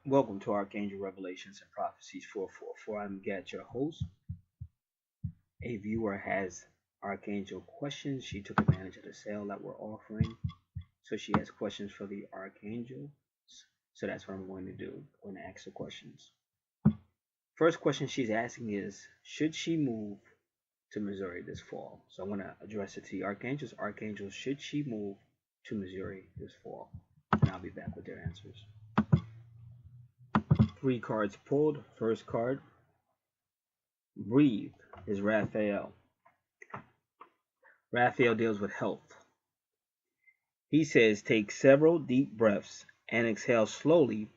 Welcome to Archangel Revelations and Prophecies 444. I'm Gat, your host. A viewer has Archangel questions. She took advantage of the sale that we're offering. So she has questions for the Archangels. So that's what I'm going to do. I'm going to ask the questions. First question she's asking is, should she move to Missouri this fall? So I'm going to address it to the Archangels. Archangels, should she move to Missouri this fall? And I'll be back with their answers. 3 cards pulled. First card, Breathe, is Raphael. Raphael deals with health. He says, take several deep breaths and exhale slowly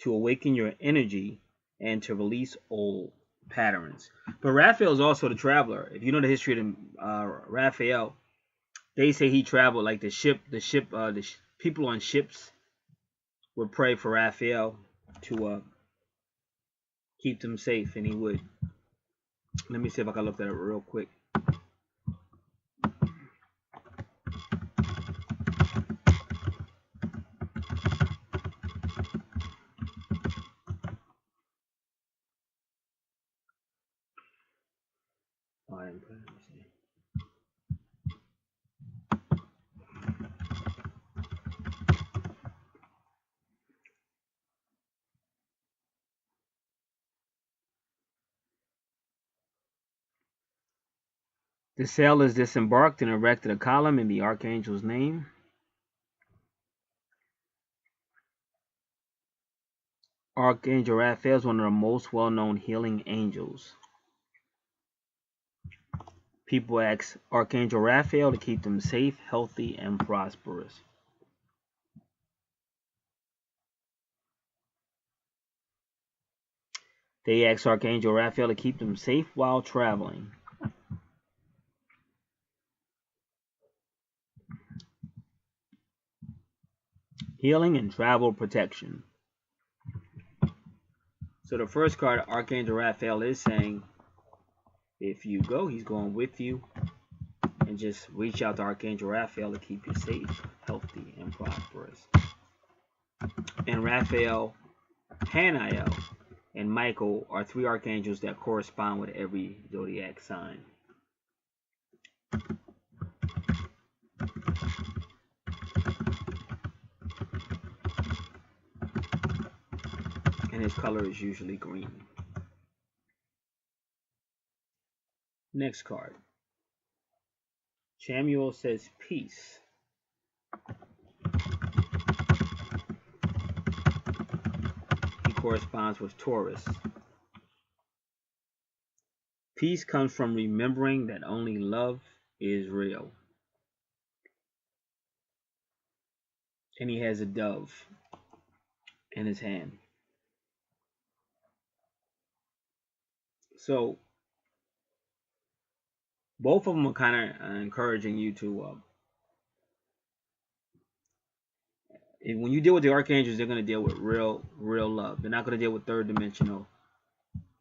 to awaken your energy and to release old patterns. But Raphael is also the traveler. If you know the history of Raphael, they say he traveled like the people on ships would pray for Raphael to keep them safe, and he would. Let me see if I can look that up real quick. The sail is disembarked and erected a column in the Archangel's name. Archangel Raphael is one of the most well-known healing angels. People ask Archangel Raphael to keep them safe, healthy, and prosperous. They ask Archangel Raphael to keep them safe while traveling. Healing and travel protection. So the first card, Archangel Raphael, is saying, if you go, he's going with you. And just reach out to Archangel Raphael to keep you safe, healthy, and prosperous. And Raphael, Haniel, and Michael are 3 archangels that correspond with every zodiac sign. And his color is usually green. Next card. Samuel says peace. He corresponds with Taurus. Peace comes from remembering that only love is real. And he has a dove in his hand. So both of them are kind of encouraging you to when you deal with the archangels, they're going to deal with real love. They're not going to deal with third dimensional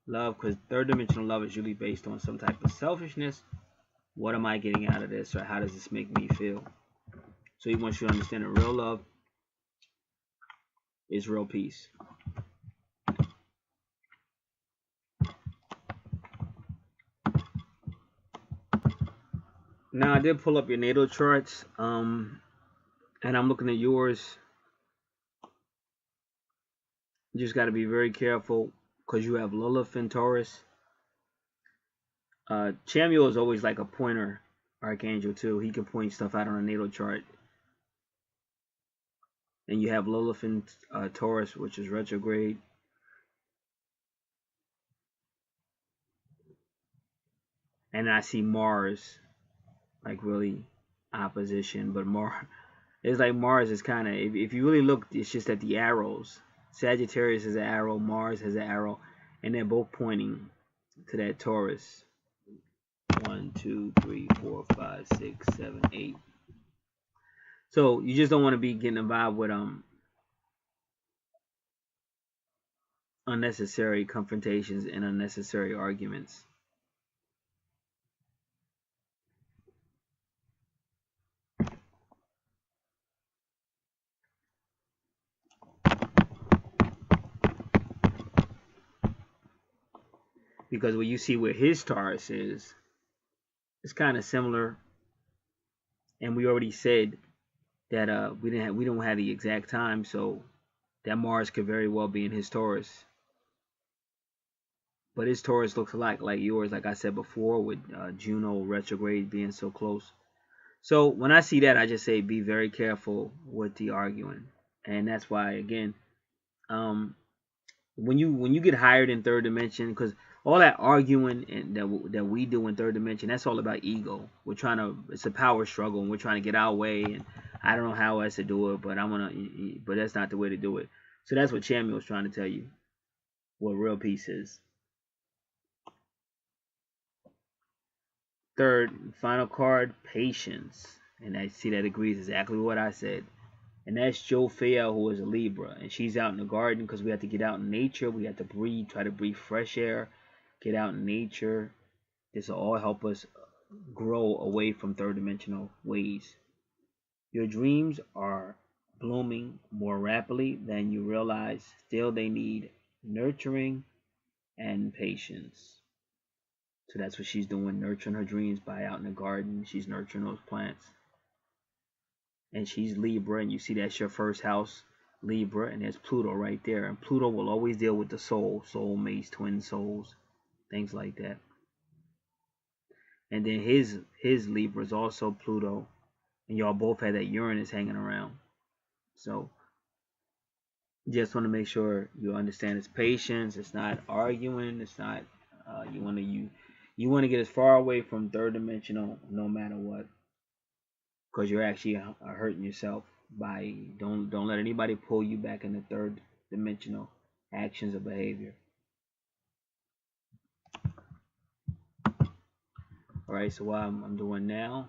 love, because third dimensional love is usually based on some type of selfishness. What am I getting out of this, or how does this make me feel? So he wants you to understand that real love is real peace. Now I did pull up your natal charts, and I'm looking at yours. You just got to be very careful, because you have Lilith and Taurus. Samuel is always like a pointer archangel too. He can point stuff out on a natal chart. And you have Lilith and Taurus, which is retrograde. And I see Mars, like really opposition. But Mars, it's like Mars is kind of, if you really look, it's just at the arrows. Sagittarius is an arrow, Mars has an arrow, and they're both pointing to that Taurus. 1, 2, 3, 4, 5, 6, 7, 8. So you just don't want to be getting involved with unnecessary confrontations and unnecessary arguments. because what you see where his Taurus is, it's kind of similar. And we already said that we don't have the exact time, so that Mars could very well be in his Taurus. But his Taurus looks a lot like yours, like I said before, with Juno retrograde being so close. So when I see that, I just say be very careful with the arguing. And that's why, again, when you get hired in third dimension, because all that arguing and that we do in third dimension, that's all about ego. It's a power struggle, and we're trying to get our way. And I don't know how else to do it, but that's not the way to do it. So that's what Chamuel was trying to tell you, what real peace is. Third, final card, patience. And I see that agrees exactly what I said. And that's Jophia, who is a Libra. And she's out in the garden because we have to get out in nature. We have to breathe, try to breathe fresh air, get out in nature. This will all help us grow away from third dimensional ways. Your dreams are blooming more rapidly than you realize. Still, they need nurturing and patience. So that's what she's doing, nurturing her dreams by out in the garden. She's nurturing those plants. And she's Libra, and you see that's your first house, Libra, and there's Pluto right there. And Pluto will always deal with the soul, soulmates, twin souls, things like that. And then his Libra is also Pluto, and y'all both had that Uranus hanging around. So just want to make sure you understand it's patience. It's not arguing. It's not you want to get as far away from third dimensional no matter what, because you're actually hurting yourself by don't let anybody pull you back into third dimensional actions or behavior. All right, so what I'm doing now,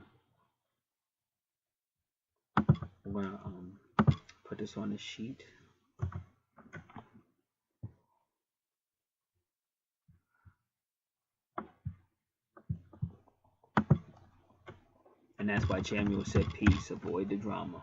I'm gonna put this on the sheet. And that's why Chamuel said peace, avoid the drama.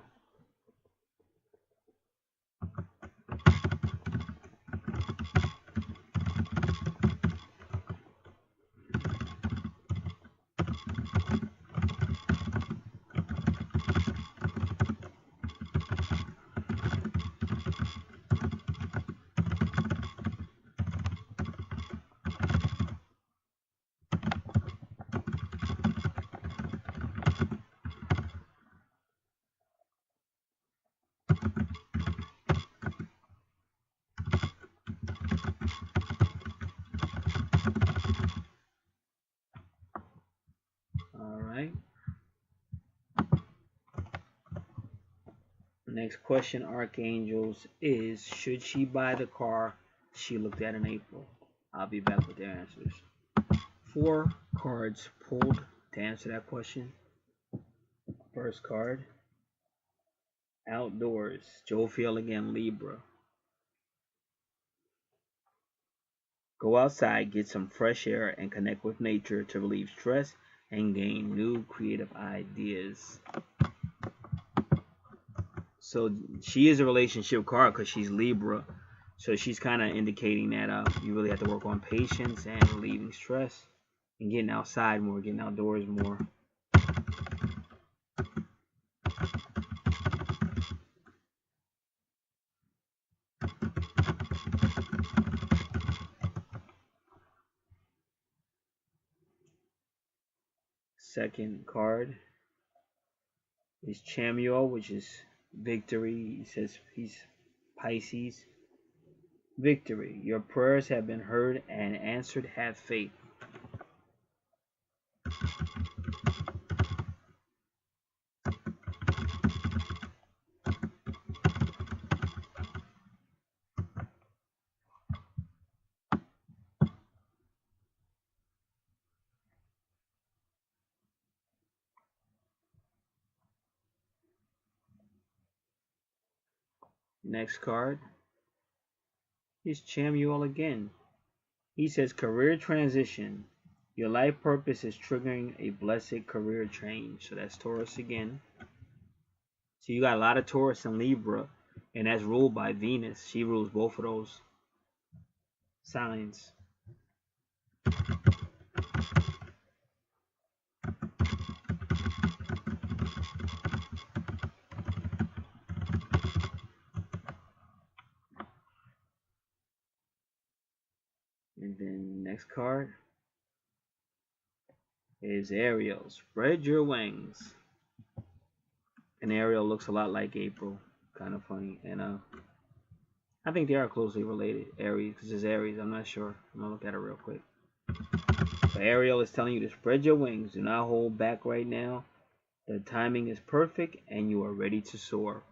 Next question, Archangels, is should she buy the car she looked at in April? I'll be back with their answers. 4 cards pulled to answer that question. First card, outdoors, Jophiel again, Libra. Go outside, get some fresh air, and connect with nature to relieve stress and gain new creative ideas. So she is a relationship card because she's Libra. So she's kind of indicating that you really have to work on patience and relieving stress and getting outside more, getting outdoors more. Second card is Chamuel, which is victory. He says he's Pisces. Victory. Your prayers have been heard and answered. Have faith. Next card is Chamuel again. He says career transition. Your life purpose is triggering a blessed career change. So that's Taurus again. So you got a lot of Taurus and Libra, and that's ruled by Venus. She rules both of those signs. And then next card is Ariel. Spread your wings. And Ariel looks a lot like April. Kind of funny. And I think they are closely related. Aries, because it's Aries. I'm not sure. I'm going to look at it real quick. But Ariel is telling you to spread your wings. Do not hold back right now. The timing is perfect and you are ready to soar.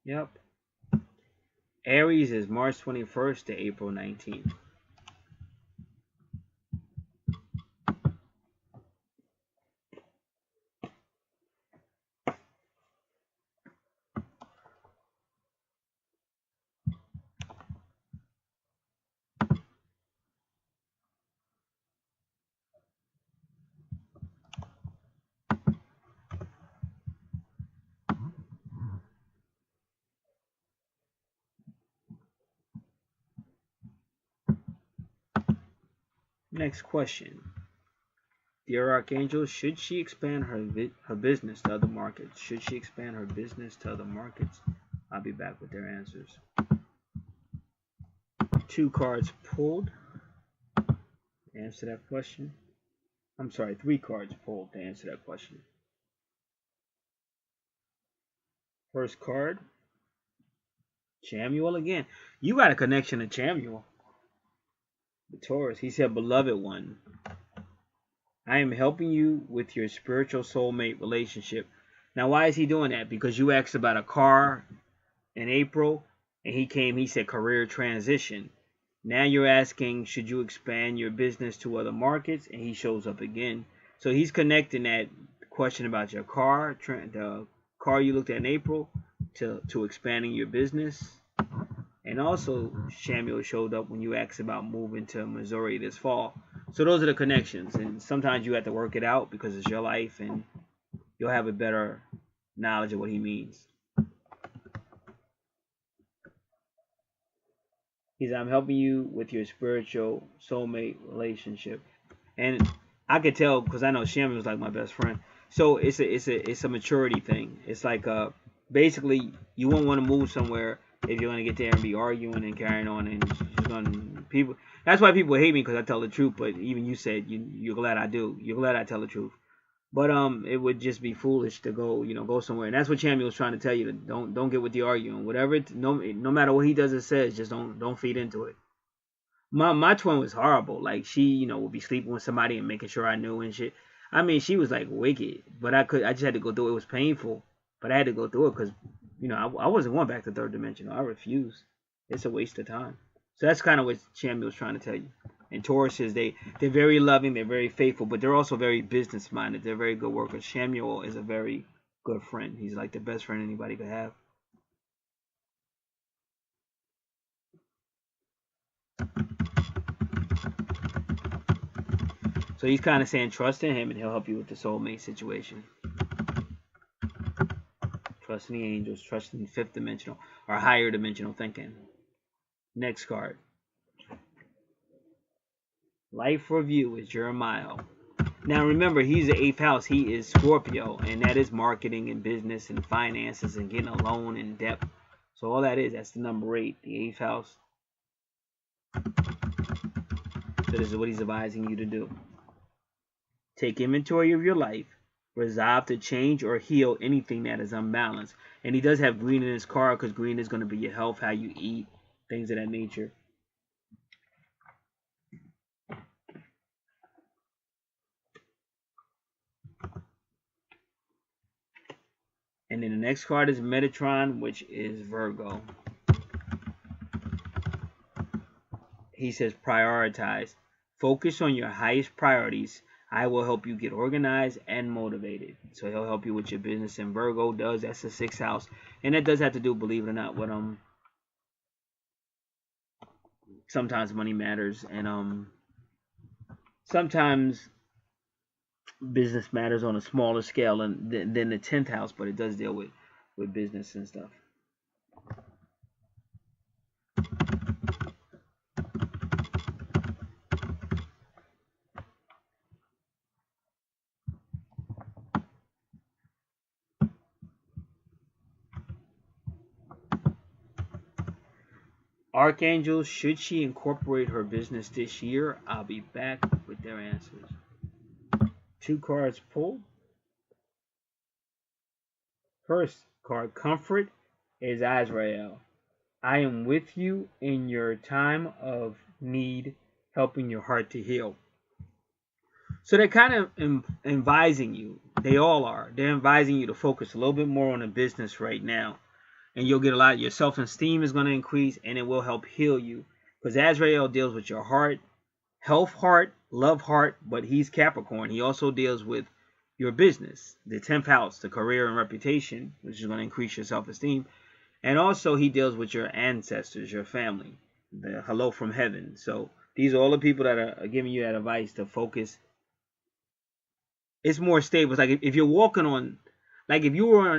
Yep. Aries is March 21st to April 19th. Next question. Dear Archangel, should she expand her business to other markets? Should she expand her business to other markets? I'll be back with their answers. 2 cards pulled to answer that question. I'm sorry, 3 cards pulled to answer that question. First card, Chamuel again. You got a connection to Chamuel. The Taurus, he said, beloved one, I am helping you with your spiritual soulmate relationship. Now, why is he doing that? Because you asked about a car in April, and he said career transition. Now you're asking, should you expand your business to other markets? And he shows up again. So he's connecting that question about your car, the car you looked at in April, to expanding your business. And also, Samuel showed up when you asked about moving to Missouri this fall. So those are the connections. And sometimes you have to work it out because it's your life and you'll have a better knowledge of what he means. He said, I'm helping you with your spiritual soulmate relationship. And I could tell because I know Samuel was like my best friend. So it's a maturity thing. It's like basically you won't want to move somewhere if you're gonna get there and be arguing and carrying on and just gonna people. That's why people hate me, because I tell the truth. But even you said you're glad I do. You're glad I tell the truth. But it would just be foolish to go somewhere. And that's what Samuel was trying to tell you. Don't get with the arguing. Whatever. No matter what he does or says, just don't feed into it. My twin was horrible. Like she would be sleeping with somebody and making sure I knew and shit. I mean, she was like wicked. But I just had to go through it. It was painful, but I had to go through it because I wasn't going back to third dimension. I refused. It's a waste of time. So that's kind of what Samuel was trying to tell you. And Tauruses, they're very loving, they're very faithful, but they're also very business minded. They're very good workers. Samuel is a very good friend. He's like the best friend anybody could have. So he's kind of saying trust in him and he'll help you with the soulmate situation. Trust in the angels, trust in the fifth dimensional or higher dimensional thinking. Next card. Life review is Jeremiah. Now remember, he's the 8th house. He is Scorpio, and that is marketing and business and finances and getting a loan and debt. So all that's the number 8, the 8th house. So this is what he's advising you to do. Take inventory of your life. Resolve to change or heal anything that is unbalanced. And he does have green in his card because green is going to be your health, how you eat, things of that nature. And then the next card is Metatron, which is Virgo. He says prioritize. Focus on your highest priorities. I will help you get organized and motivated. So he'll help you with your business. And Virgo does, that's the 6th house. And that does have to do, believe it or not, with sometimes money matters, and sometimes business matters on a smaller scale than the 10th house, but it does deal with business and stuff. Archangel, should she incorporate her business this year? I'll be back with their answers. 2 cards pulled. First card, Comfort, is Azrael. I am with you in your time of need, helping your heart to heal. So they're kind of advising you. They all are. They're advising you to focus a little bit more on the business right now. And you'll get a lot. Your self-esteem is going to increase, and it will help heal you. Because Azrael deals with your heart, health heart, love heart, but he's Capricorn. He also deals with your business, the 10th house, the career and reputation, which is going to increase your self-esteem. And also he deals with your ancestors, your family, the hello from heaven. So these are all the people that are giving you that advice to focus. It's more stable. It's like if you're walking on, like if you were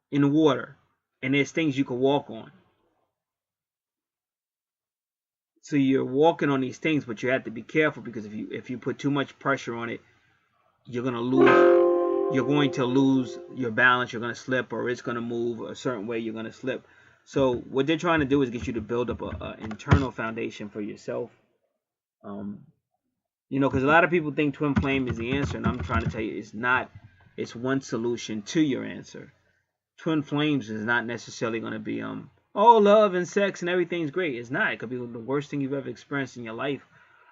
in the water, and there's things you can walk on. So you're walking on these things, but you have to be careful, because if you put too much pressure on it, you're going to lose your balance. You're going to slip, or it's going to move a certain way. You're going to slip. So what they're trying to do is get you to build up an internal foundation for yourself. Because a lot of people think twin flame is the answer, and I'm trying to tell you it's not. It's one solution to your answer. Twin flames is not necessarily going to be oh, love and sex and everything's great. It's not. It could be the worst thing you've ever experienced in your life.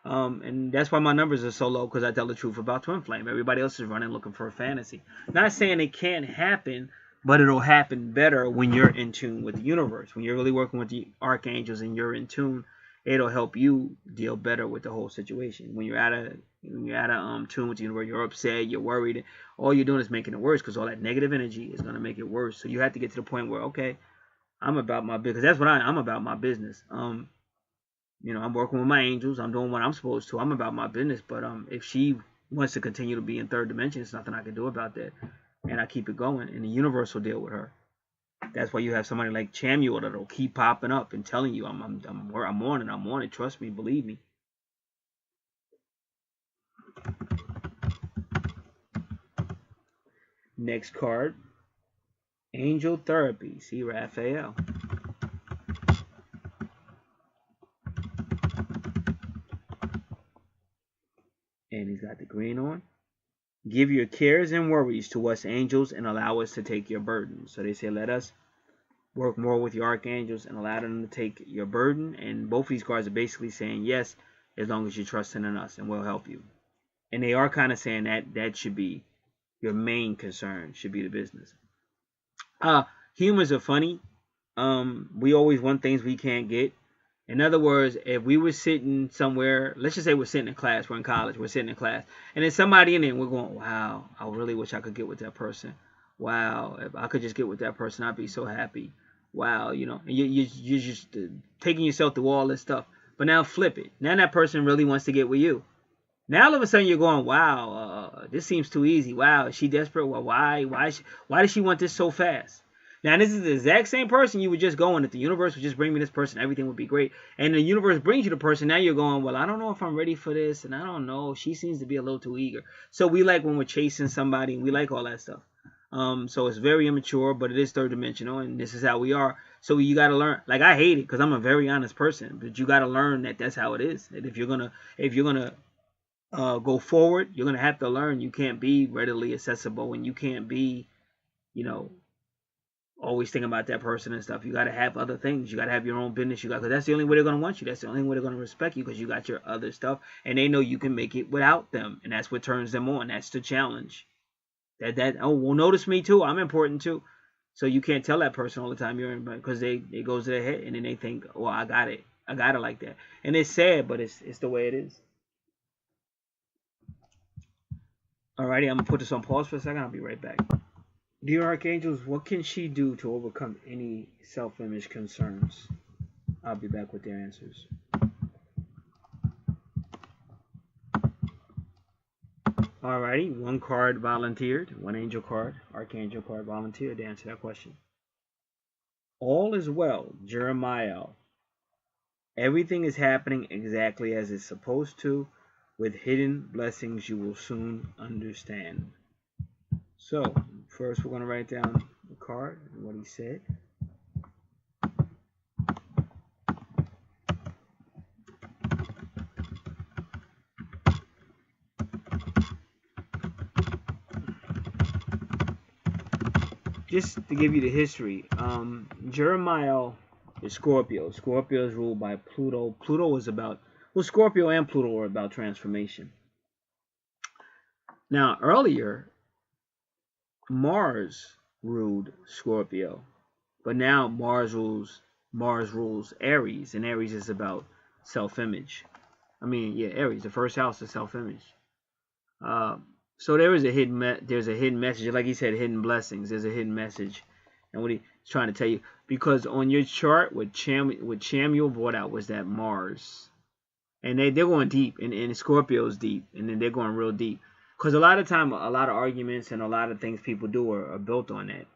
And that's why my numbers are so low, because I tell the truth about twin flame. Everybody else is running looking for a fantasy. Not saying it can't happen, but it'll happen better when you're in tune with the universe. When you're really working with the archangels and you're in tune, it'll help you deal better with the whole situation. When you're out of tune with the universe, you're upset, you're worried. All you're doing is making it worse, because all that negative energy is going to make it worse. So you have to get to the point where, okay, I'm about my business. That's what I'm about, my business. I'm working with my angels. I'm doing what I'm supposed to. I'm about my business. But if she wants to continue to be in third dimension, there's nothing I can do about that. And I keep it going, and the universe will deal with her. That's why you have somebody like Chamuel that'll keep popping up and telling you, I'm on it. Trust me, believe me. Next card, Angel Therapy. See Raphael. And he's got the green on. Give your cares and worries to us angels and allow us to take your burden. So they say, let us work more with your archangels and allow them to take your burden. And both of these cards are basically saying yes, as long as you're trusting in us, and we'll help you. And they are kind of saying that should be your main concern, should be the business. Humans are funny. We always want things we can't get. In other words, if we were sitting somewhere, let's just say we're sitting in class, we're in college, we're sitting in class, and there's somebody in there, and we're going, wow, I really wish I could get with that person. Wow, if I could just get with that person, I'd be so happy. Wow, and you're just taking yourself through all this stuff. But now flip it. Now that person really wants to get with you. Now all of a sudden you're going, wow, this seems too easy. Wow, is she desperate? Well, why does she want this so fast? Now, this is the exact same person you were just going. If the universe would just bring me this person, everything would be great. And the universe brings you the person. Now you're going, well, I don't know if I'm ready for this. And I don't know. She seems to be a little too eager. So we like when we're chasing somebody. And we like all that stuff. So it's very immature, but it is third dimensional. And this is how we are. So you got to learn. Like, I hate it because I'm a very honest person. But you got to learn that that's how it is. And if you're going to go forward, you're going to have to learn you can't be readily accessible. And you can't be, always thinking about that person and stuff. You got to have other things. You got to have your own business. Because that's the only way they're going to want you. That's the only way they're going to respect you, because you got your other stuff. And they know you can make it without them. And that's what turns them on. That's the challenge. Well, notice me too. I'm important too. So you can't tell that person all the time you're in, because it goes to their head. And then they think, well, I got it. I got it like that. And it's sad, but it's the way it is. Alrighty, I'm gonna put this on pause for a second. I'll be right back. Dear Archangels, what can she do to overcome any self-image concerns? I'll be back with their answers. Alrighty, one card volunteered, one angel card, Archangel card volunteered to answer that question. All is well, Jeremiah. Everything is happening exactly as it's supposed to. With hidden blessings you will soon understand. So, first we're going to write down the card and what he said. Just to give you the history, Jeremiah is Scorpio. Scorpio is ruled by Pluto. Pluto is about, well, Scorpio and Pluto are about transformation. Now, earlier, Mars ruled Scorpio, but now Mars rules Aries, and Aries is about self-image. I mean, yeah, Aries, the first house is self-image. So there is a hidden message, like he said, hidden blessings. There's a hidden message, and what he's trying to tell you, because on your chart, what Samuel brought out was that Mars, and they're going deep, and Scorpio's deep, and then they're going real deep, because a lot of time, a lot of arguments and a lot of things people do are built on that,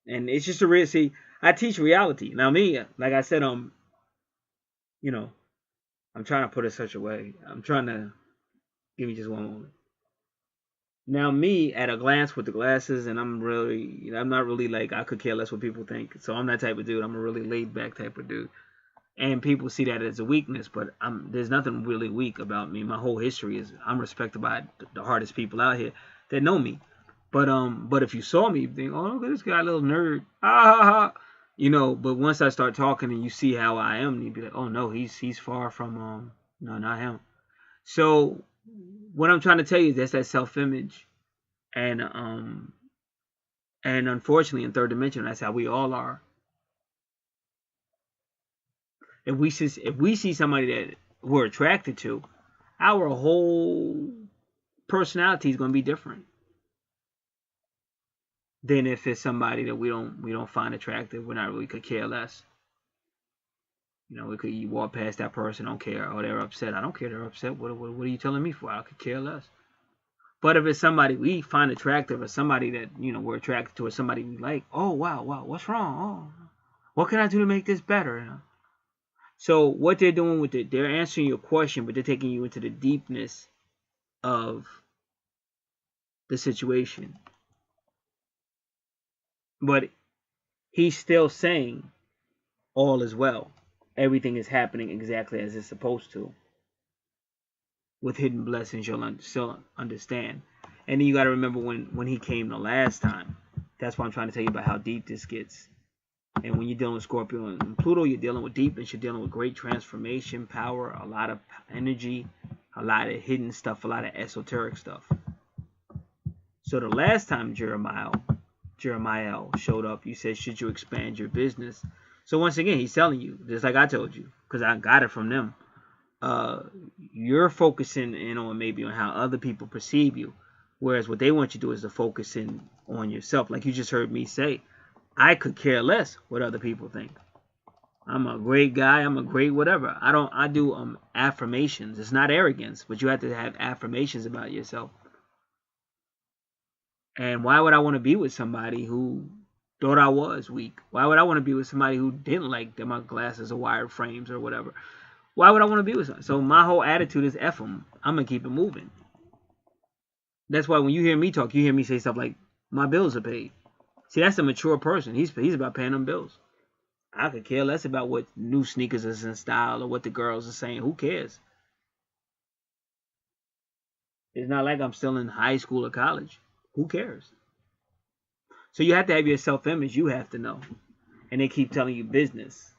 and it's just a real. See, I teach reality. Now me, like I said, you know, I'm trying to put it such a way. I'm trying to give me just one moment. Now me, at a glance with the glasses, and I'm not really like, I could care less what people think. So I'm that type of dude. I'm a really laid back type of dude. And people see that as a weakness, but there's nothing really weak about me. My whole history is, I'm respected by the hardest people out here that know me. But if you saw me, you think, oh, look at this guy, little nerd. You know, but once I start talking and you see how I am, you'd be like, oh no, he's far from no, not him. So what I'm trying to tell you is that's that self-image, and unfortunately in third dimension, that's how we all are. If we see somebody that we're attracted to, our whole personality is going to be different than if it's somebody that we don't find attractive. We're not really, could care less. You know, you walk past that person, don't care, or they're upset. I don't care they're upset. What are you telling me for? I could care less. But if it's somebody we find attractive, or somebody that, you know, we're attracted to, or somebody we like, oh wow, what's wrong? Oh, what can I do to make this better? You know? So what they're doing with it, they're answering your question, but they're taking you into the deepness of the situation. But he's still saying all is well. Everything is happening exactly as it's supposed to. With hidden blessings, you'll still understand. And then you got to remember when he came the last time. That's why I'm trying to tell you about how deep this gets. And when you're dealing with Scorpio and Pluto, you're dealing with deepness. You're dealing with great transformation, power, a lot of energy, a lot of hidden stuff, a lot of esoteric stuff. So the last time Jeremiah showed up, you said, should you expand your business? So once again, he's telling you, just like I told you, because I got it from them. You're focusing in on maybe on how other people perceive you, whereas what they want you to do is to focus in on yourself. Like you just heard me say, I could care less what other people think. I'm a great guy. I'm a great whatever. I do affirmations. It's not arrogance, but you have to have affirmations about yourself. And why would I want to be with somebody who thought I was weak? Why would I want to be with somebody who didn't like that my glasses are wired frames or whatever? Why would I want to be with somebody? So my whole attitude is F them. I'm going to keep it moving. That's why when you hear me talk, you hear me say stuff like, my bills are paid. See, that's a mature person. He's about paying them bills. I could care less about what new sneakers is in style or what the girls are saying. Who cares? It's not like I'm still in high school or college. Who cares? So you have to have your self-image. You have to know. And they keep telling you business.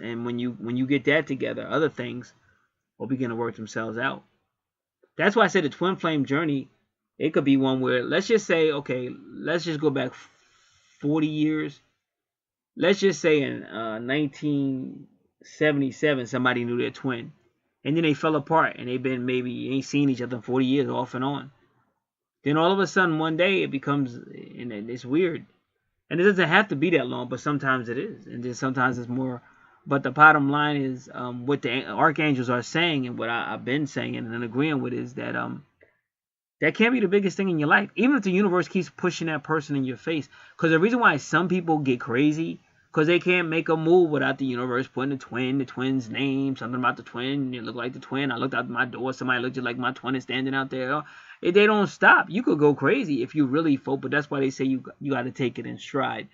And when you get that together, other things will begin to work themselves out. That's why I said the twin flame journey, it could be one where, let's just say, okay, let's just go back 40 years. Let's just say in 1977, somebody knew their twin. And then they fell apart, and they've been maybe ain't seen each other in 40 years off and on. Then all of a sudden one day it becomes, and it's weird. And it doesn't have to be that long, but sometimes it is. And then sometimes it's more. But the bottom line is what the archangels are saying, and what I've been saying and agreeing with, is that that can't be the biggest thing in your life. Even if the universe keeps pushing that person in your face. Because the reason why some people get crazy, because they can't make a move without the universe putting the twin's name, something about the twin, you look like the twin. I looked out my door, somebody looked just like my twin is standing out there. If they don't stop, you could go crazy if you really focus. But that's why they say you got to take it in stride.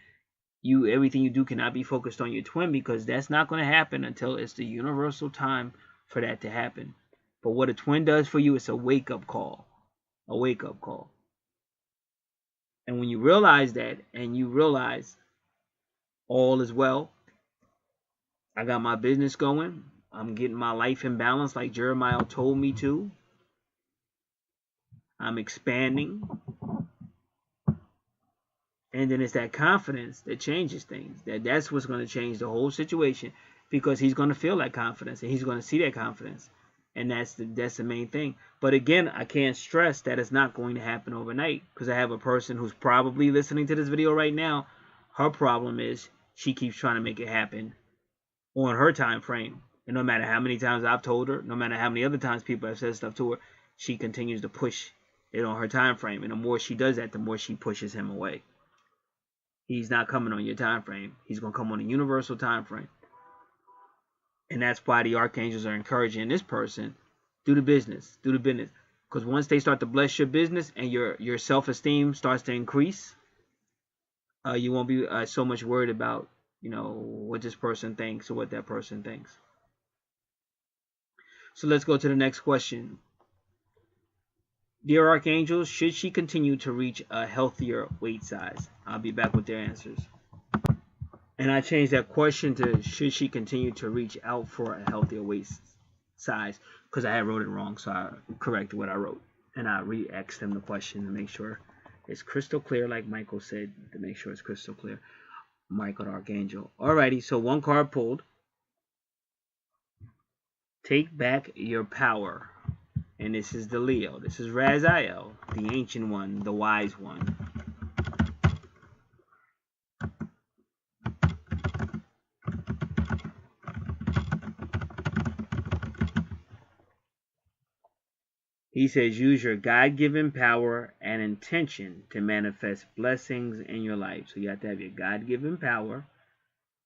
Everything you do cannot be focused on your twin, because that's not going to happen until it's the universal time for that to happen. But what a twin does for you is a wake-up call. A wake-up call. And when you realize that, and you realize all is well, I got my business going, I'm getting my life in balance like Jeremiah told me to, I'm expanding, and then it's that confidence that changes things. That's what's going to change the whole situation, because he's going to feel that confidence, and he's going to see that confidence. And that's the main thing. But again, I can't stress that it's not going to happen overnight, because I have a person who's probably listening to this video right now. Her problem is she keeps trying to make it happen on her time frame. And no matter how many times I've told her, no matter how many other times people have said stuff to her, she continues to push it on her time frame. And the more she does that, the more she pushes him away. He's not coming on your time frame. He's going to come on a universal time frame. And that's why the archangels are encouraging this person, do the business, do the business. Because once they start to bless your business and your self-esteem starts to increase, you won't be so much worried about, what this person thinks or what that person thinks. So let's go to the next question. Dear archangels, should she continue to reach a healthier weight size? I'll be back with their answers. And I changed that question to, should she continue to reach out for a healthier waist size? Because I had wrote it wrong, so I corrected what I wrote. And I re-asked them the question to make sure it's crystal clear, like Michael said, to make sure it's crystal clear. Michael the Archangel. Alrighty, so one card pulled. Take back your power. And this is the Leo. This is Raziel, the ancient one, the wise one. He says, use your God-given power and intention to manifest blessings in your life. So you have to have your God-given power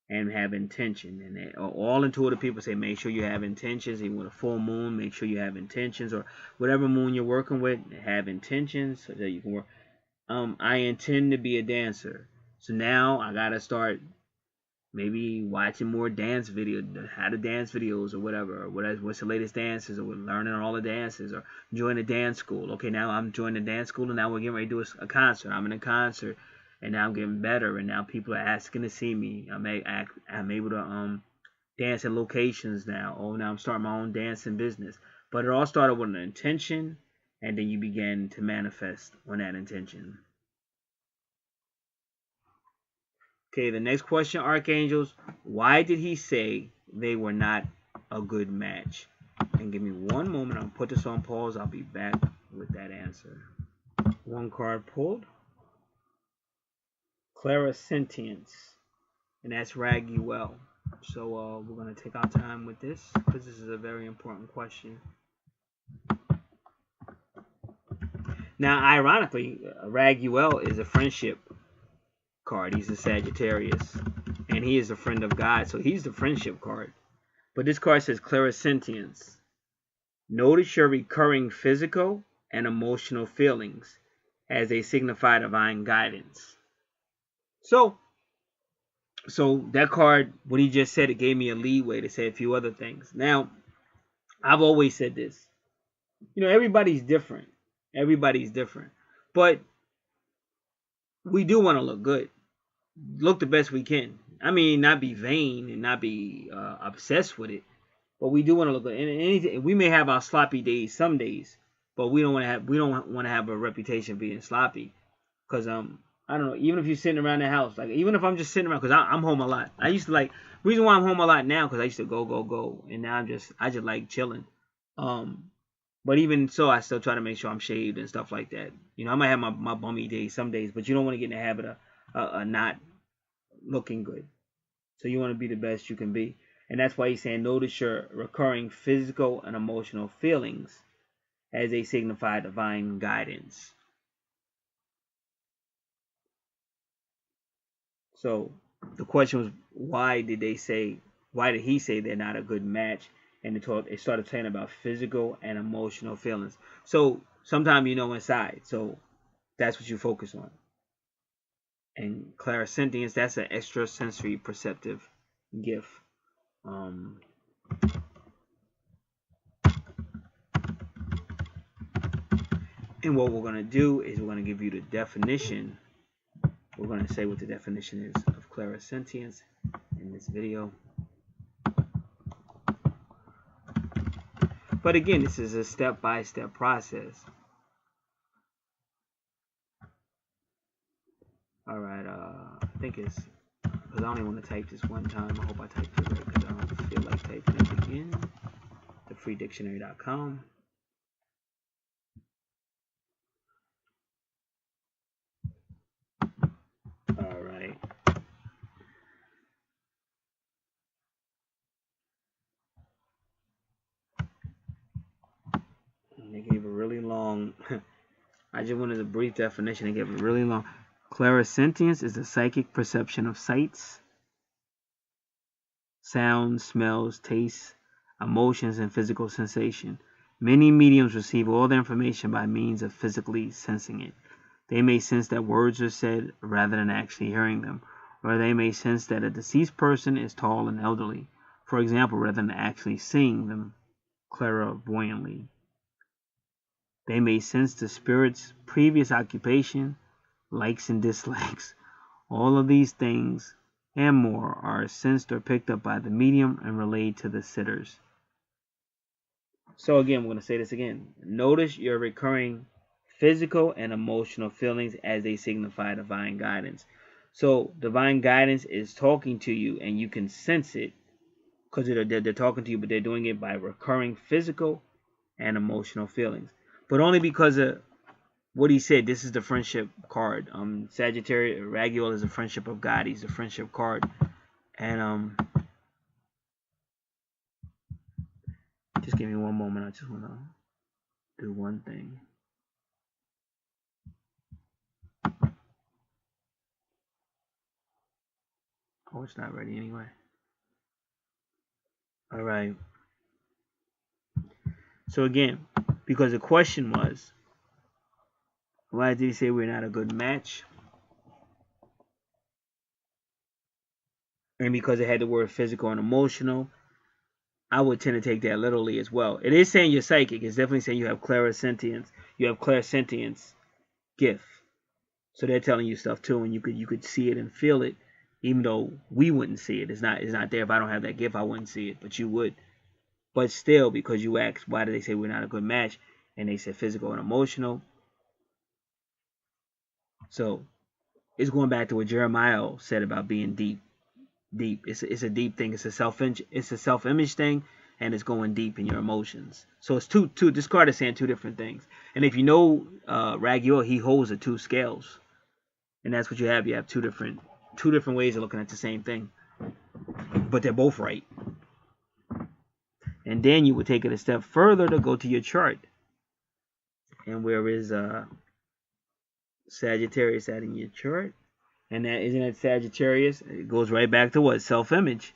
and have intention. And all intuitive people say, make sure you have intentions. Even with a full moon, make sure you have intentions. Or whatever moon you're working with, have intentions so that you can work. I intend to be a dancer. So now I got to start maybe watching more dance videos, how to dance videos or whatever, or what's the latest dances, or learning all the dances, or join a dance school. Okay, now I'm joining a dance school, and now we're getting ready to do a concert. I'm in a concert, and now I'm getting better, and now people are asking to see me. I'm able to dance in locations now. Oh, now I'm starting my own dancing business. But it all started with an intention, and then you begin to manifest on that intention. Okay, the next question, archangels. Why did he say they were not a good match? And give me one moment. I'll put this on pause. I'll be back with that answer. One card pulled. Clairsentience. And that's Raguel. So we're going to take our time with this, because this is a very important question. Now, ironically, Raguel is a friendship card. He's a Sagittarius, and he is a friend of God, so he's the friendship card. But this card says clairsentience. Notice your recurring physical and emotional feelings as they signify divine guidance. So that card, what he just said, it gave me a leeway to say a few other things. Now, I've always said this. Everybody's different. Everybody's different. But we do want to look good. Look the best we can. I mean, not be vain and not be obsessed with it, but we do want to look good. And we may have our sloppy days some days, but we don't want to have a reputation of being sloppy. Because I don't know. Even if you're sitting around the house, like even if I'm just sitting around, because I'm home a lot. I used to reason why I'm home a lot now, because I used to go, and now I just like chilling. But even so, I still try to make sure I'm shaved and stuff like that. You know, I might have my bummy days some days, but you don't want to get in the habit of not looking good. So you want to be the best you can be. And that's why he's saying notice your recurring physical and emotional feelings as they signify divine guidance. So the question was, why did he say they're not a good match? And it started talking about physical and emotional feelings. So sometimes you know inside. So that's what you focus on. And clairsentience, that's an extrasensory perceptive gift. And what we're going to do is we're going to give you the definition. We're going to say what the definition is of clairsentience in this video. But again, this is a step-by-step process. All right, I think it's, because I only want to type this one time. I hope I typed it right because I don't feel like typing it again. thefreedictionary.com. All right. They gave a really long, I just wanted a brief definition. They gave a really long. Clairsentience is the psychic perception of sights, sounds, smells, tastes, emotions, and physical sensation. Many mediums receive all their information by means of physically sensing it. They may sense that words are said rather than actually hearing them, or they may sense that a deceased person is tall and elderly, for example, rather than actually seeing them clairvoyantly. They may sense the spirit's previous occupation, likes and dislikes. All of these things and more are sensed or picked up by the medium and relayed to the sitters. So again, we're going to say this again. Notice your recurring physical and emotional feelings as they signify divine guidance. So divine guidance is talking to you and you can sense it because they're talking to you, but they're doing it by recurring physical and emotional feelings. But only because of what he said. This is the friendship card. Sagittarius, Raguel is a friendship of God. He's a friendship card. And just give me one moment. I just want to do one thing. Oh, it's not ready anyway. All right. So again, because the question was, why did he say we're not a good match? And because it had the word physical and emotional, I would tend to take that literally as well. It is saying you're psychic. It's definitely saying you have clairsentience. You have clairsentience gift. So they're telling you stuff too, and you could see it and feel it, even though we wouldn't see it. It's not there. If I don't have that gift, I wouldn't see it, but you would. But still, because you asked, why did they say we're not a good match? And they said physical and emotional. So it's going back to what Jeremiah said about being deep. It's a deep thing. It's a self-image thing, and it's going deep in your emotions. So it's two. This card is saying two different things. And if you know Raguel, he holds the two scales, and that's what you have. You have two different ways of looking at the same thing, but they're both right. And then you would take it a step further to go to your chart. And where is Sagittarius at in your chart? And that isn't it Sagittarius? It goes right back to what? Self-image.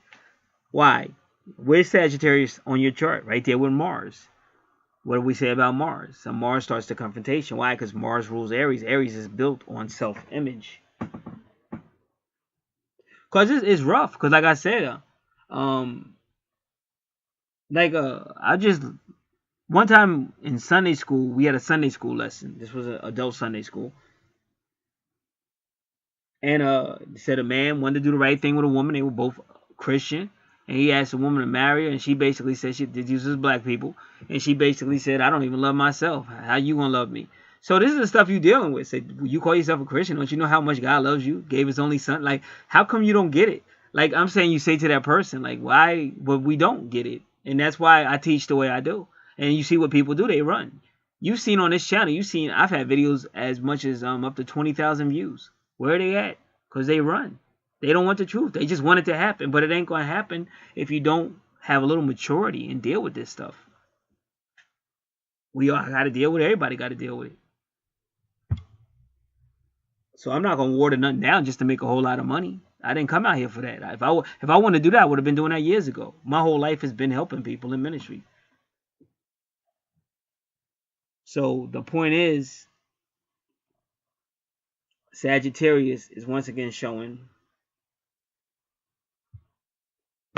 Why? Where's Sagittarius on your chart? Right there with Mars. What do we say about Mars? So Mars starts the confrontation. Why? Because Mars rules Aries. Aries is built on self-image. Because it's rough. Because like I said, I just, one time in Sunday school, we had a Sunday school lesson. This was an adult Sunday school. And said a man wanted to do the right thing with a woman. They were both Christian. And he asked a woman to marry her. And she basically said, she did use as black people. And she basically said, I don't even love myself. How you going to love me? So this is the stuff you're dealing with. Say, you call yourself a Christian. Don't you know how much God loves you? Gave his only son. Like, how come you don't get it? Like, I'm saying you say to that person, like, why? But we don't get it. And that's why I teach the way I do. And you see what people do, they run. You've seen on this channel, I've had videos as much as up to 20,000 views. Where are they at? Because they run. They don't want the truth. They just want it to happen. But it ain't going to happen if you don't have a little maturity and deal with this stuff. We all got to deal with it. Everybody got to deal with it. So I'm not going to water nothing down just to make a whole lot of money. I didn't come out here for that. If I wanted to do that, I would have been doing that years ago. My whole life has been helping people in ministry. So the point is, Sagittarius is once again showing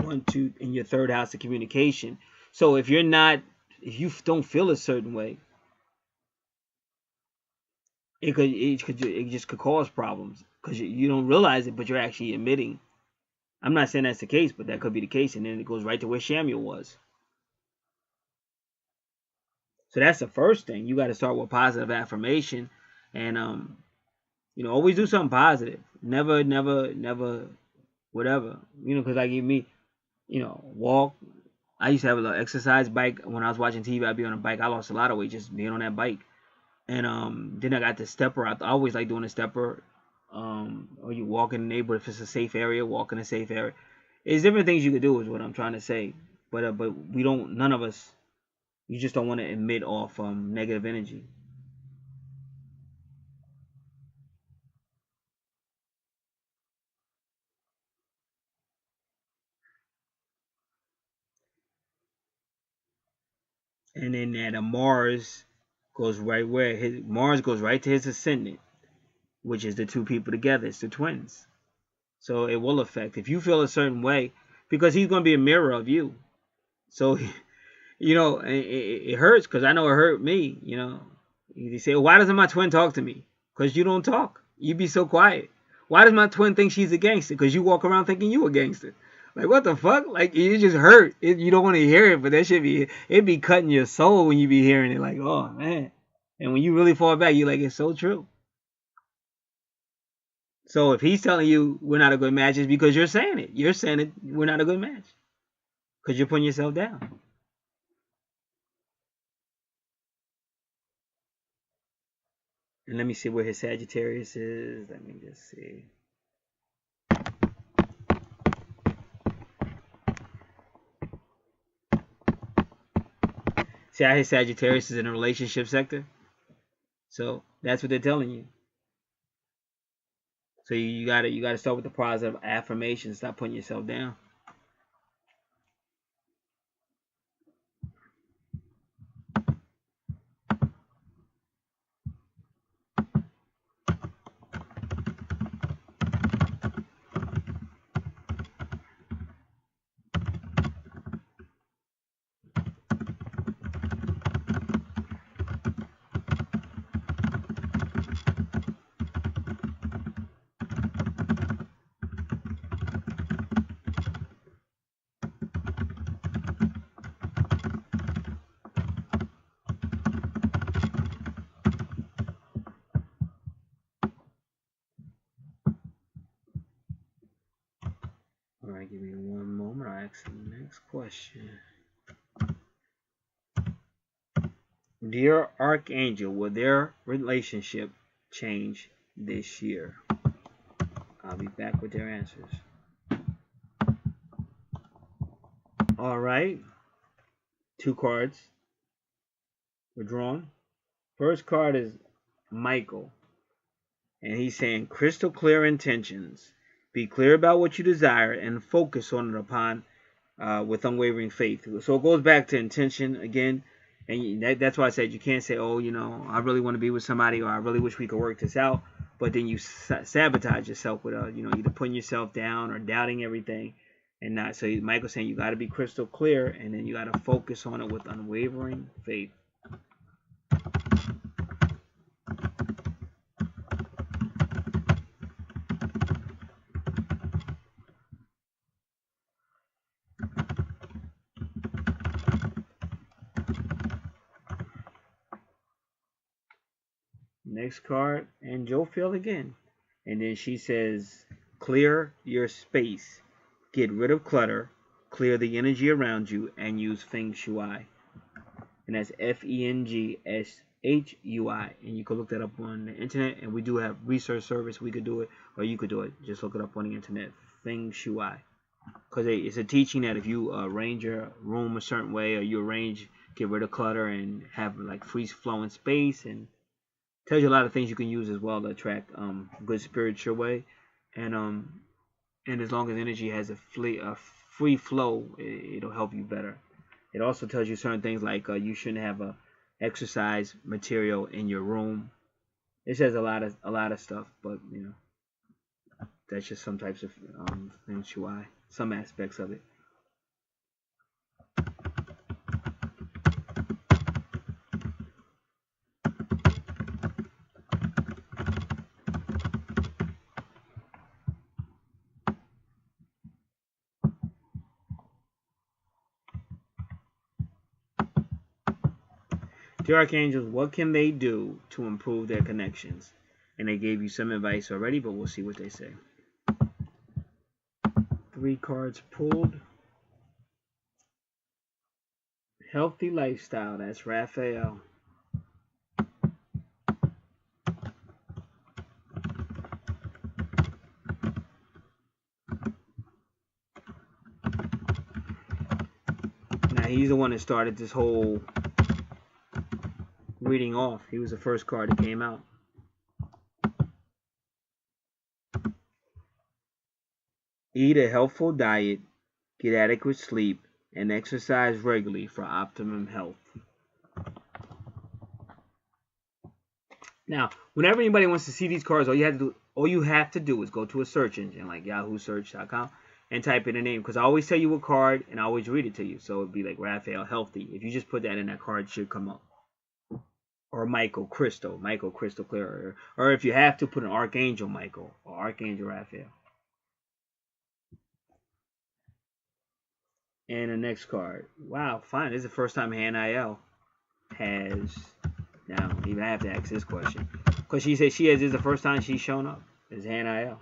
1, 2 in your third house of communication. So if you don't feel a certain way, it just could cause problems because you don't realize it, but you're actually emitting. I'm not saying that's the case, but that could be the case, and then it goes right to where Samuel was. So that's the first thing. You got to start with positive affirmation, and always do something positive. Never, whatever. Because like me, walk. I used to have an exercise bike. When I was watching TV, I'd be on a bike. I lost a lot of weight just being on that bike. And then I got the stepper. I always like doing a stepper. Or you walk in the neighborhood if it's a safe area, walk in a safe area. There's different things you could do is what I'm trying to say. But we don't, none of us, you just don't want to emit off negative energy. And then that Mars goes right where Mars goes right to his ascendant, which is the two people together. It's the twins. So it will affect if you feel a certain way, because he's going to be a mirror of you. So it hurts, because I know it hurt me. You say, well, why doesn't my twin talk to me? Because you don't talk. You be so quiet. Why does my twin think she's a gangster? Because you walk around thinking you a gangster. Like, what the fuck? Like, it just hurt. You don't want to hear it, but that should be, it be cutting your soul when you be hearing it. Like, oh, man. And when you really fall back, you're like, it's so true. So if he's telling you we're not a good match, it's because you're saying it. You're saying it, we're not a good match. Because you're putting yourself down. And let me see where his Sagittarius is. Let me just see. See how his Sagittarius is in a relationship sector? So that's what they're telling you. So you gotta start with the positive affirmation. Stop putting yourself down. Alright, give me one moment. I'll ask the next question. Dear Archangel, will their relationship change this year? I'll be back with their answers. Alright. 2 cards were drawn. First card is Michael. And he's saying crystal clear intentions. Be clear about what you desire and focus on it upon with unwavering faith. So it goes back to intention again. And that's why I said you can't say, oh, I really want to be with somebody, or I really wish we could work this out. But then you sabotage yourself with, either putting yourself down or doubting everything. And not. So Michael's saying you got to be crystal clear, and then you got to focus on it with unwavering faith. Next card, and Joe fell again. And then she says, clear your space. Get rid of clutter. Clear the energy around you and use Feng Shui. and that's FENGSHUI, and you can look that up on the internet. And we do have research service. We could do it, or you could do it. Just look it up on the internet. Feng Shui, because it's a teaching that if you arrange your room a certain way, or you get rid of clutter and have like free flowing space, and tells you a lot of things you can use as well to attract good spirits your way. And as long as energy has a free flow, it'll help you better. It also tells you certain things like you shouldn't have a exercise material in your room. It says a lot of stuff, but you know, that's just some types of Feng Shui, some aspects of it. The Archangels, what can they do to improve their connections? And they gave you some advice already, but we'll see what they say. 3 cards pulled. Healthy lifestyle, that's Raphael. Now he's the one that started this whole reading off. He was the first card that came out. Eat a healthful diet, get adequate sleep, and exercise regularly for optimum health. Now, whenever anybody wants to see these cards, all you have to do is go to a search engine like YAHOOsearch.com and type in a name, because I always tell you a card and I always read it to you. So it'd be like Raphael Healthy. If you just put that in, that card should come up. Or Michael Crystal Clear. Or if you have to, put an Archangel Michael or Archangel Raphael. And the next card. Wow, fine. This is the first time Hanael has. Now, I don't even have to ask this question, because she said this is the first time she's shown up. Is Hanael.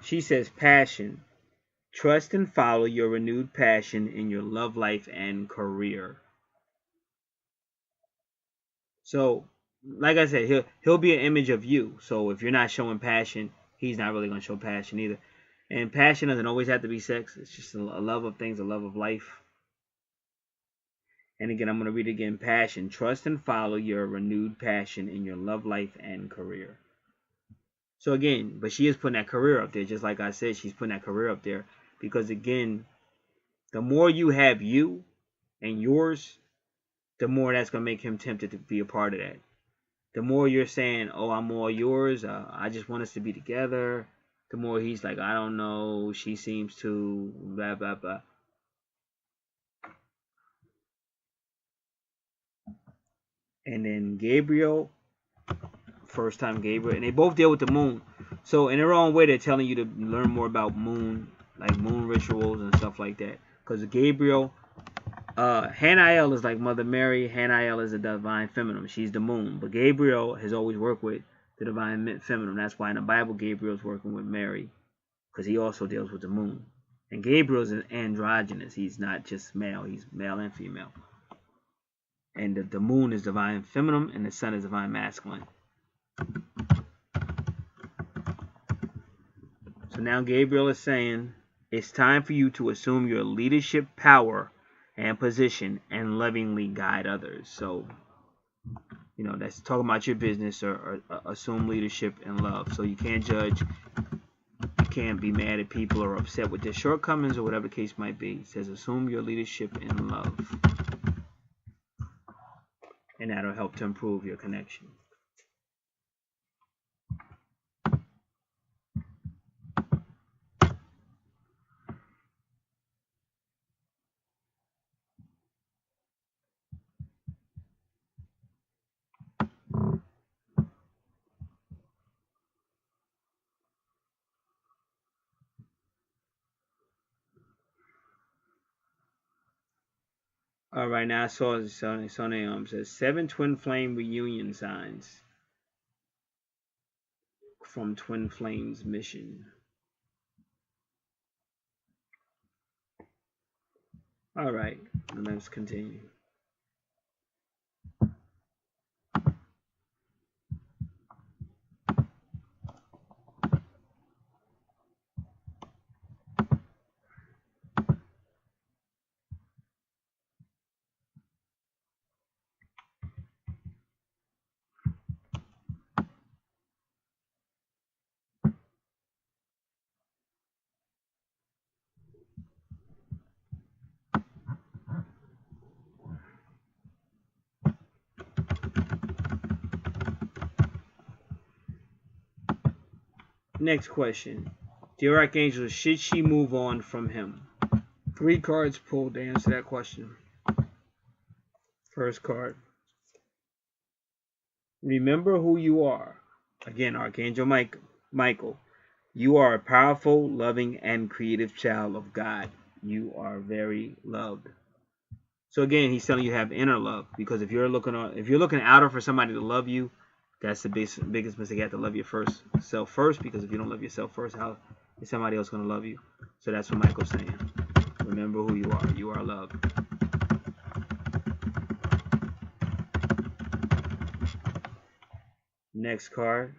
She says passion. Trust and follow your renewed passion in your love life and career. So, like I said, he'll be an image of you. So if you're not showing passion, he's not really going to show passion either. And passion doesn't always have to be sex. It's just a love of things, a love of life. And again, I'm going to read it again. Passion. Trust and follow your renewed passion in your love life and career. So again, but she is putting that career up there. Just like I said, she's putting that career up there. Because again, the more you have you and yours, the more that's going to make him tempted to be a part of that. The more you're saying, oh, I'm all yours. I just want us to be together. The more he's like, I don't know, she seems to blah, blah, blah. And then Gabriel, first time Gabriel, and they both deal with the moon. So in their own way, they're telling you to learn more about moon, like moon rituals and stuff like that. Because Gabriel, Hanael is like Mother Mary. Hanael is a divine feminine. She's the moon. But Gabriel has always worked with the divine feminine. That's why in the Bible, Gabriel's working with Mary, because he also deals with the moon. And Gabriel's an androgynous. He's not just male. He's male and female. And the moon is divine feminine, and the sun is divine masculine. So now Gabriel is saying, it's time for you to assume your leadership power and position and lovingly guide others. So, you know, that's talking about your business, or assume leadership and love. So you can't judge. You can't be mad at people or upset with their shortcomings or whatever the case might be. It says assume your leadership in love. And that'll help to improve your connection. All right, now I saw Sonny says 7 twin flame reunion signs from Twin Flames mission. All right, And let's continue. Next question. Dear Archangel, should she move on from him? 3 cards pulled to answer that question. First card. Remember who you are. Again, Archangel Michael. You are a powerful, loving, and creative child of God. You are very loved. So again, he's telling you to have inner love, because if you're looking outer for somebody to love you, that's the biggest mistake. You have to love yourself first, because if you don't love yourself first, how is somebody else going to love you? So that's what Michael's saying. Remember who you are. You are loved. Next card.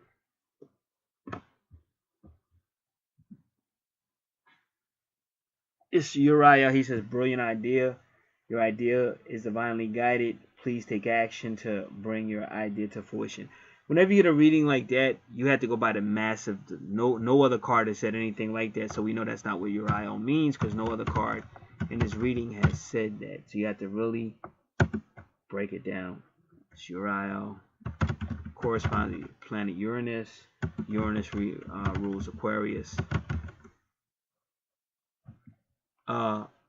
It's Uriah. He says, brilliant idea. Your idea is divinely guided. Please take action to bring your idea to fruition. Whenever you get a reading like that, you have to go by the massive. No other card has said anything like that, so we know that's not what Uriah means, because no other card in this reading has said that. So you have to really break it down. It's Uriah. Corresponding planet Uranus. Uranus rules Aquarius.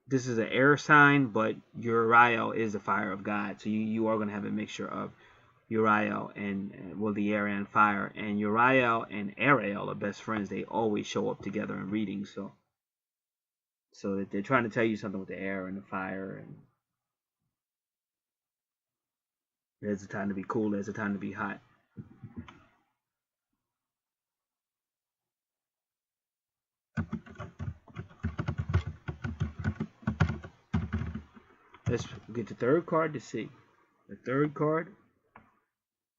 This is an air sign, but Uriel is the fire of God. So you are going to have a mixture of Uriel and the air and fire. And Uriel and Ariel are best friends. They always show up together in readings. So that they're trying to tell you something with the air and the fire. And there's a time to be cool. There's a time to be hot. Let's get the third card to see. The third card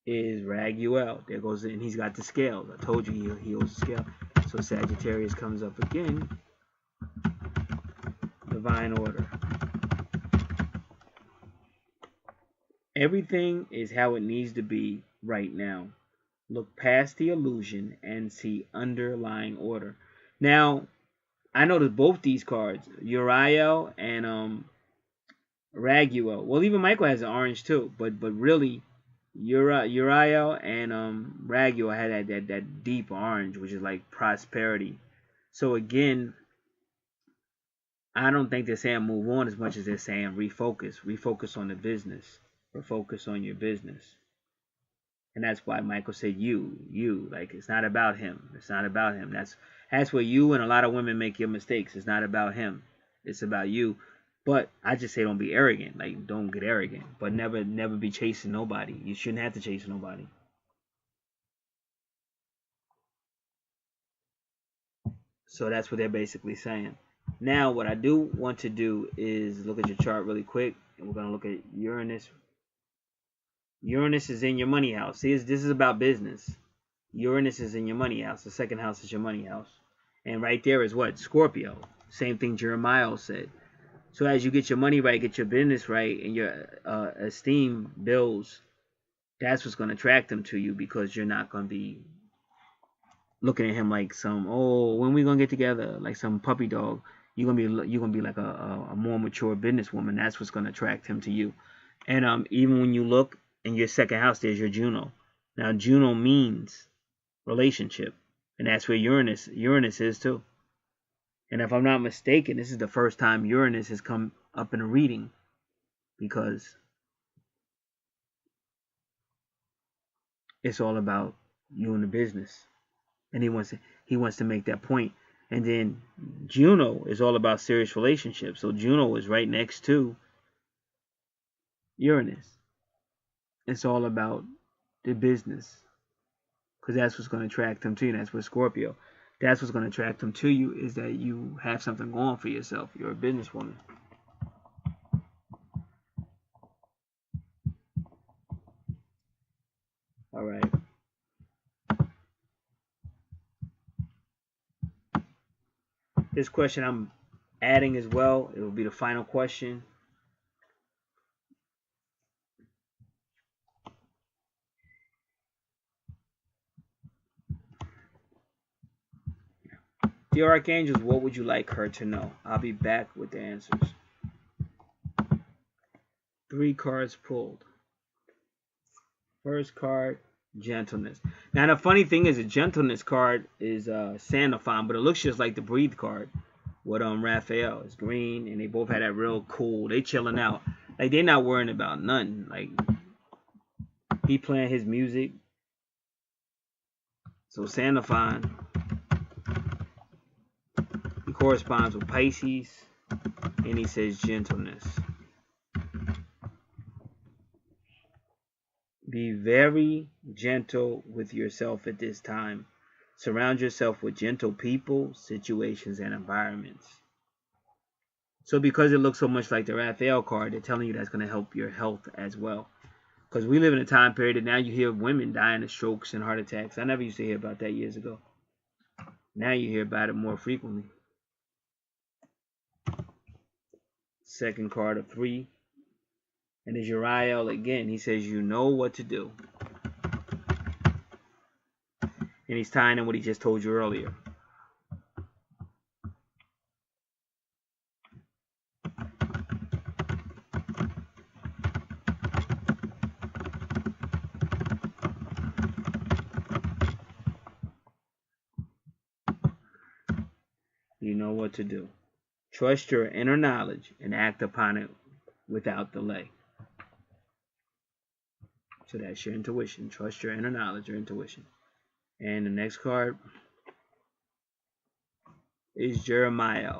is Raguel. There goes, and he's got the scales. I told you he holds the scale. So Sagittarius comes up again. Divine order. Everything is how it needs to be right now. Look past the illusion and see underlying order. Now, I noticed both these cards, Uriel and Raguel. Well, even Michael has an orange too, but really, Uriel and Raguel had that deep orange, which is like prosperity. So again, I don't think they're saying move on as much as they're saying refocus. Refocus on the business. Refocus on your business. And that's why Michael said you. Like, it's not about him. It's not about him. That's where you and a lot of women make your mistakes. It's not about him. It's about you. But I just say don't be arrogant. Like, don't get arrogant. But never be chasing nobody. You shouldn't have to chase nobody. So that's what they're basically saying. Now, what I do want to do is look at your chart really quick. And we're going to look at Uranus. Uranus is in your money house. See, this is about business. Uranus is in your money house. The second house is your money house. And right there is what? Scorpio. Same thing Jeremiah said. So as you get your money right, get your business right, and your esteem builds, that's what's going to attract them to you, because you're not going to be looking at him like some, oh, when we going to get together, like some puppy dog. You're gonna be like a more mature businesswoman. That's what's going to attract him to you. And even when you look in your second house, there's your Juno. Now Juno means relationship, and that's where Uranus is too. And if I'm not mistaken, this is the first time Uranus has come up in a reading, because it's all about you and the business. And he wants to make that point. And then Juno is all about serious relationships. So Juno is right next to Uranus. It's all about the business, because that's what's going to attract them to you. That's what Scorpio. That's what's going to attract them to you, is that you have something going for yourself. You're a businesswoman. This question I'm adding as well. It will be the final question. Dear Archangels, what would you like her to know? I'll be back with the answers. 3 cards pulled. First card, gentleness. Now the funny thing is, the gentleness card is Sandalphon, but it looks just like the breathe card with Raphael. It's green, and they both had that real cool. They chilling out, like they're not worrying about nothing. Like he playing his music. So Sandalphon, he corresponds with Pisces, and he says gentleness. Be very gentle with yourself at this time. Surround yourself with gentle people, situations, and environments. So because it looks so much like the Raphael card, they're telling you that's going to help your health as well. Because we live in a time period that now you hear women dying of strokes and heart attacks. I never used to hear about that years ago. Now you hear about it more frequently. Second card of 3. And it's Uriel again. He says, you know what to do. And he's tying in what he just told you earlier. You know what to do. Trust your inner knowledge and act upon it without delay. So that's your intuition. Trust your inner knowledge or intuition. And the next card is Jeremiah.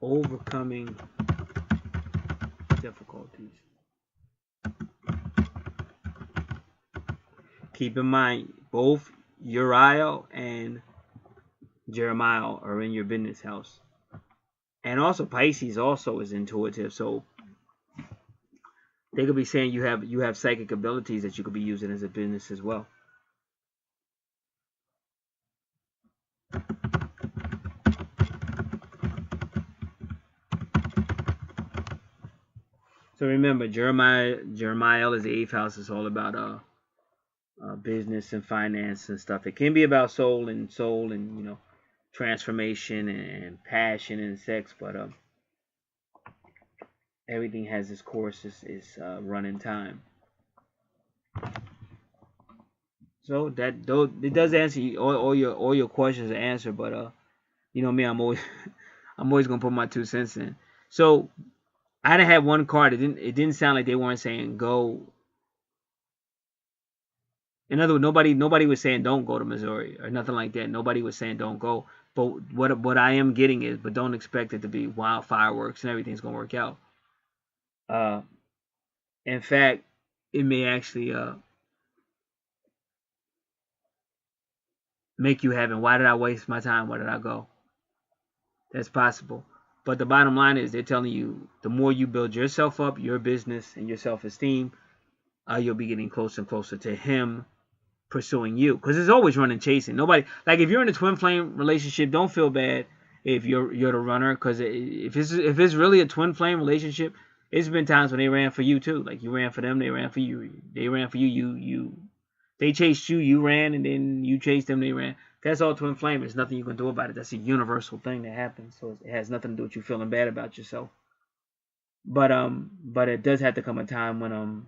Overcoming difficulties. Keep in mind, both Uriel and Jeremiah are in your business house. And also Pisces also is intuitive. So they could be saying you have psychic abilities that you could be using as a business as well. So remember, Jeremiah is the 8th house. It's all about business and finance and stuff. It can be about soul and you know, transformation and passion and sex, but everything has its course, is running time. So that though it does answer you, all your questions are answered, but you know me, I'm always gonna put my 2 cents in. So I had one card. It didn't sound like they weren't saying go. In other words, nobody was saying don't go to Missouri or nothing like that. Nobody was saying don't go. But what I am getting is, but don't expect it to be wild fireworks and everything's gonna work out. In fact, it may actually make you having, why did I waste my time? Where did I go? That's possible. But the bottom line is, they're telling you, the more you build yourself up, your business, and your self-esteem, you'll be getting closer and closer to him pursuing you. Because it's always running, chasing. Nobody, like if you're in a twin flame relationship, don't feel bad if you're the runner. Because if it's really a twin flame relationship, it's been times when they ran for you too. Like you ran for them, they ran for you. They ran for you. They chased you, you ran, and then you chased them, they ran. That's all twin flame. There's nothing you can do about it. That's a universal thing that happens. So it has nothing to do with you feeling bad about yourself. But it does have to come a time when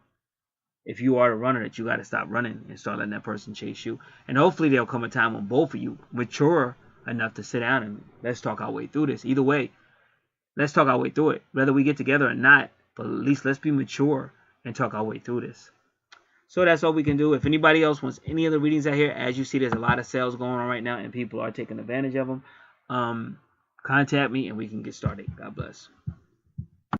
if you are the runner, that you got to stop running and start letting that person chase you. And hopefully there'll come a time when both of you mature enough to sit down and let's talk our way through this. Either way, let's talk our way through it. Whether we get together or not, but at least let's be mature and talk our way through this. So that's all we can do. If anybody else wants any other readings out here, as you see, there's a lot of sales going on right now and people are taking advantage of them. Contact me and we can get started. God bless.